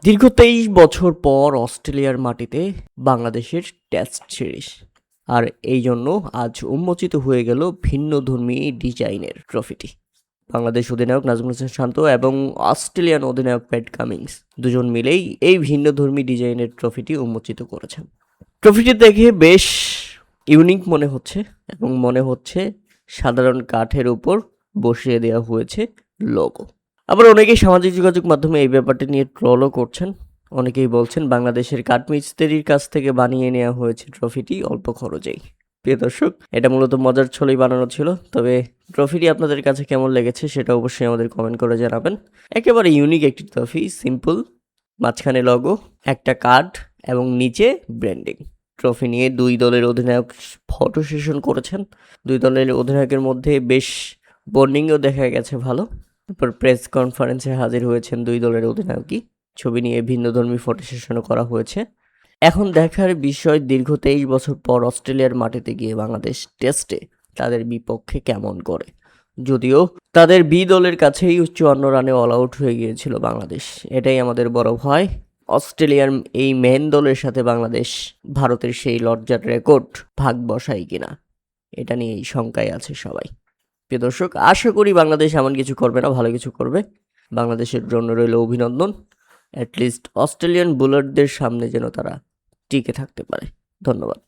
দীর্ঘ ২৩ বছর পর অস্ট্রেলিয়ার মাটিতে বাংলাদেশের টেস্ট সিরিজ। আর এই জন্য আজ উন্মোচিত হয়ে গেল ভিন্নধর্মী ডিজাইনের ট্রফিটি। বাংলাদেশ অধিনায়ক নাজমুল হোসেন শান্ত এবং অস্ট্রেলিয়ান অধিনায়ক প্যাট কামিন্স দুজন মিলেই এই ভিন্নধর্মী ডিজাইনের ট্রফিটি উন্মোচিত করেছেন। ট্রফিটি দেখে বেশ ইউনিক মনে হচ্ছে এবং মনে হচ্ছে সাধারণ কাঠের উপর বসিয়ে দেওয়া হয়েছে লোগো। আবার অনেকেই সামাজিক যোগাযোগ মাধ্যমে এই ব্যাপারটি নিয়ে ট্রলও করছেন। অনেকেই বলছেন বাংলাদেশের কাঠমিস্ত্রির কাছ থেকে বানিয়ে নেওয়া হয়েছে ট্রফিটি অল্প খরচেই। প্রিয় দর্শক, এটা মূলত মজার ছলেই বানানো ছিল, তবে ট্রফিটি আপনাদের কাছে কেমন লেগেছে সেটা অবশ্যই আমাদের কমেন্ট করে জানাবেন। একেবারে ইউনিক একটি ট্রফি, সিম্পল, মাঝখানে লগো, একটা কার্ড এবং নিচে ব্র্যান্ডিং। ট্রফি নিয়ে দুই দলের অধিনায়ক ফটো সেশন করেছেন। দুই দলের অধিনায়কের মধ্যে বেশ বন্ডিংও দেখা গেছে ভালো। তারপর প্রেস কনফারেন্সে হাজির হয়েছেন দুই দলের অধিনায়কই। ছবি নিয়ে ভিন্নধর্মী ফটো সেশনও করা হয়েছে। এখন দেখার বিষয়, দীর্ঘ ২৩ বছর পর অস্ট্রেলিয়ার মাটিতে গিয়ে বাংলাদেশ টেস্টে তাদের বিপক্ষে কেমন করে। যদিও তাদের বি দলের কাছেই ৫৪ রানে অল আউট হয়ে গিয়েছিল বাংলাদেশ। এটাই আমাদের বড় ভয়, অস্ট্রেলিয়ার এই মেন দলের সাথে বাংলাদেশ ভারতের সেই লজ্জার রেকর্ড ভাগ বসায় কিনা, এটা নিয়েই শঙ্কায় আছে সবাই। প্রিয় দর্শক, আশা করি বাংলাদেশ এমন কিছু করবে না, ভালো কিছু করবে। বাংলাদেশের জন্য রইল অভিনন্দন। অ্যাটলিস্ট অস্ট্রেলিয়ান বোলারদের সামনে যেন তারা টিকে থাকতে পারে। ধন্যবাদ।